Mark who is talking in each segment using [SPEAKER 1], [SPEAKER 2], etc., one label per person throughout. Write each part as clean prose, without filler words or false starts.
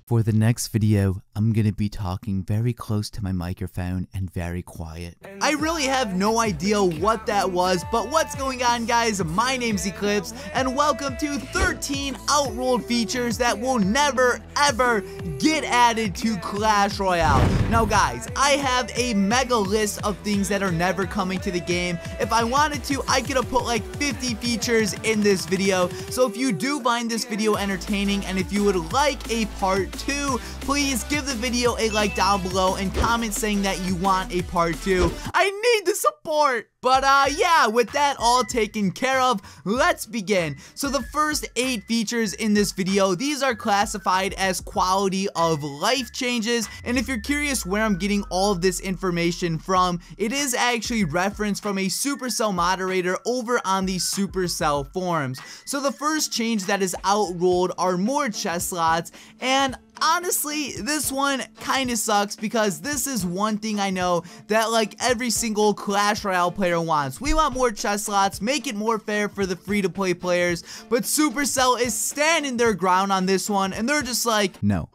[SPEAKER 1] For the next video, I'm gonna be talking very close to my microphone and very quiet. I really have no idea what that was, but what's going on, guys? My name's Eclihpse, and welcome to 13 outrolled features that will never ever get added to Clash Royale. Now guys, I have a mega list of things that are never coming to the game. If I wanted to, I could have put like 50 features in this video. So if you do find this video entertaining, and if you would like a part 2, please give the video a like down below and comment saying that you want a part 2. I need the support. But yeah, with that all taken care of, let's begin. So the first 8 features in this video, these are classified as quality of life changes. And if you're curious where I'm getting all of this information from, it is actually referenced from a Supercell moderator over on the Supercell forums. So the first change that is outrolled are more chest slots, and honestly, this one kind of sucks because this is one thing I know that like every single Clash Royale player wants. We want more chest slots, make it more fair for the free-to-play players, but Supercell is standing their ground on this one, and they're just like, no.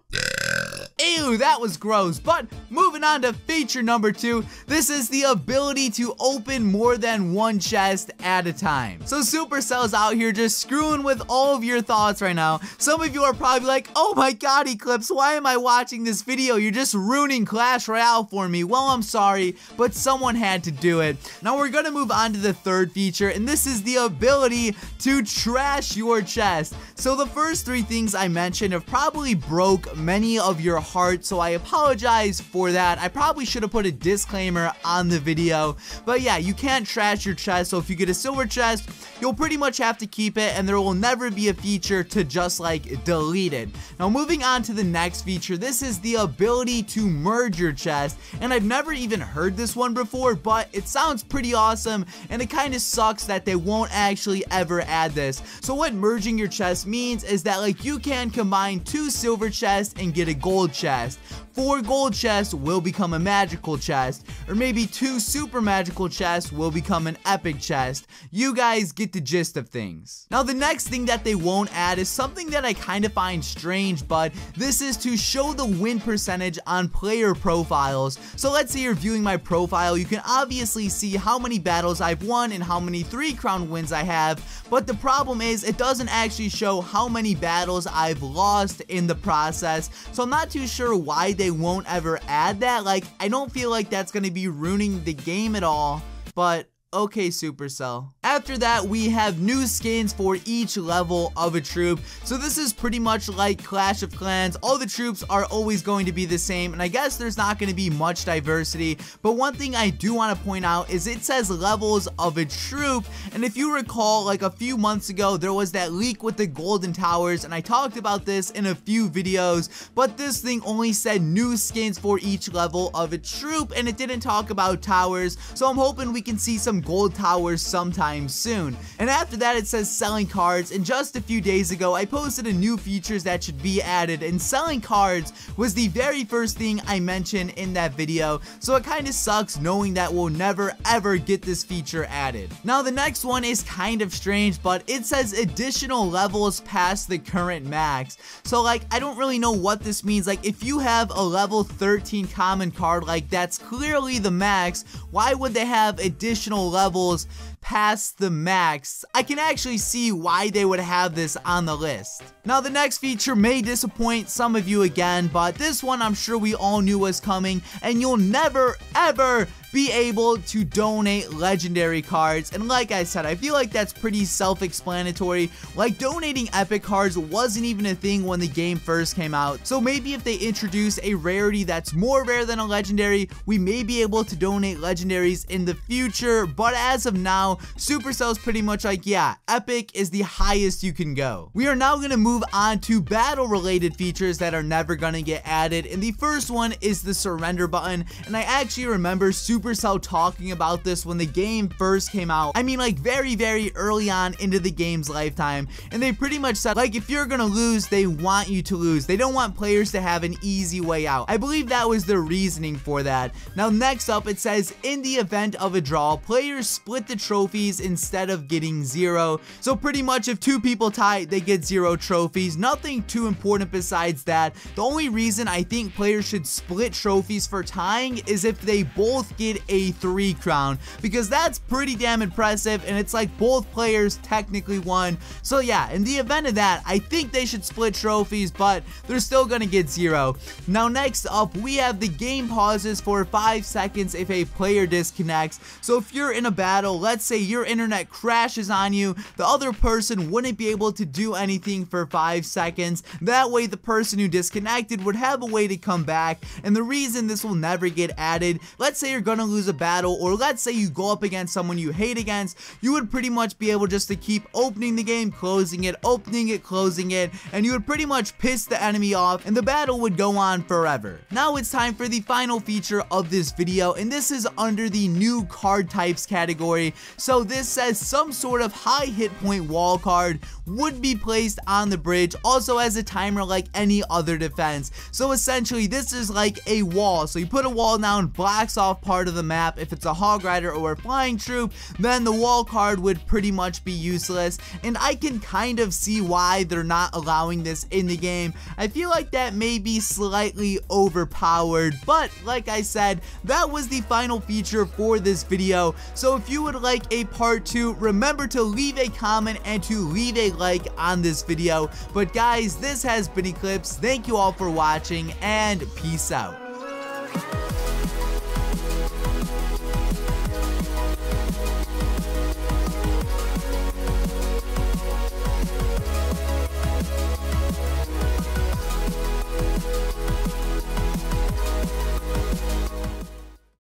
[SPEAKER 1] Ew, that was gross. But moving on to feature number 2, this is the ability to open more than one chest at a time. So Supercell's out here just screwing with all of your thoughts right now. Some of you are probably like, oh my god, Eclihpse, why am I watching this video? You're just ruining Clash Royale for me. Well, I'm sorry, but someone had to do it. Now we're gonna move on to the third feature, and this is the ability to trash your chest. So the first 3 things I mentioned have probably broke many of your heart, so I apologize for that. I probably should have put a disclaimer on the video, but yeah, you can't trash your chest. So if you get a silver chest, you'll pretty much have to keep it, and there will never be a feature to just like delete it. Now moving on to the next feature, this is the ability to merge your chest, and I've never even heard this one before, but it sounds pretty awesome, and it kind of sucks that they won't actually ever add this. So what merging your chest means is that like you can combine 2 silver chests and get a gold chest. 4 gold chests will become a magical chest, or maybe 2 super magical chests will become an epic chest. You guys get the gist of things. Now the next thing that they won't add is something that I kind of find strange, but this is to show the win percentage on player profiles. So let's say you're viewing my profile, you can obviously see how many battles I've won and how many 3 crown wins I have, but the problem is it doesn't actually show how many battles I've lost in the process. So I'm not too sure why they won't ever add that. Like, I don't feel like that's gonna be ruining the game at all, but okay, Supercell. After that, we have new skins for each level of a troop. So this is pretty much like Clash of Clans. All the troops are always going to be the same, and I guess there's not going to be much diversity. But one thing I do want to point out is it says levels of a troop, and if you recall, like a few months ago, there was that leak with the golden towers, and I talked about this in a few videos, but this thing only said new skins for each level of a troop, and it didn't talk about towers. So I'm hoping we can see some gold towers sometime soon. And after that, it says selling cards, and just a few days ago I posted a new features that should be added, and selling cards was the very first thing I mentioned in that video, so it kind of sucks knowing that we'll never ever get this feature added. Now the next one is kind of strange, but it says additional levels past the current max. So like, I don't really know what this means. Like, if you have a level 13 common card, like that's clearly the max, why would they have additional levels past the max? I can actually see why they would have this on the list. Now the next feature may disappoint some of you again, but this one I'm sure we all knew was coming, and you'll never ever be able to donate legendary cards. And like I said, I feel like that's pretty self-explanatory. Like, donating epic cards wasn't even a thing when the game first came out, so maybe if they introduce a rarity that's more rare than a legendary, we may be able to donate legendaries in the future. But as of now, Supercell's pretty much like, yeah, epic is the highest you can go. We are now going to move on to battle related features that are never going to get added, and the first one is the surrender button. And I actually remember Supercell talking about this when the game first came out. I mean, like very early on into the game's lifetime, and they pretty much said like, if you're gonna lose, they want you to lose. They don't want players to have an easy way out. I believe that was their reasoning for that. Now next up, it says in the event of a draw, players split the trophy trophies instead of getting 0. So pretty much if 2 people tie, they get 0 trophies. Nothing too important besides that. The only reason I think players should split trophies for tying is if they both get a 3 crown, because that's pretty damn impressive and it's like both players technically won. So yeah, in the event of that, I think they should split trophies, but they're still gonna get 0. Now next up, we have the game pauses for 5 seconds if a player disconnects. So if you're in a battle, let's say your internet crashes on you, the other person wouldn't be able to do anything for 5 seconds. That way the person who disconnected would have a way to come back. And the reason this will never get added, let's say you're gonna lose a battle, or let's say you go up against someone you hate against, you would pretty much be able just to keep opening the game, closing it, opening it, closing it, and you would pretty much piss the enemy off and the battle would go on forever. Now it's time for the final feature of this video, and this is under the new card types category. So this says some sort of high hit point wall card would be placed on the bridge, also as a timer like any other defense. So essentially this is like a wall, so you put a wall down, blocks off part of the map. If it's a hog rider or a flying troop, then the wall card would pretty much be useless, and I can kind of see why they're not allowing this in the game. I feel like that may be slightly overpowered, but like I said, that was the final feature for this video. So if you would like a part 2, remember to leave a comment and to leave a like on this video. But guys, this has been Eclihpse. Thank you all for watching, and peace out.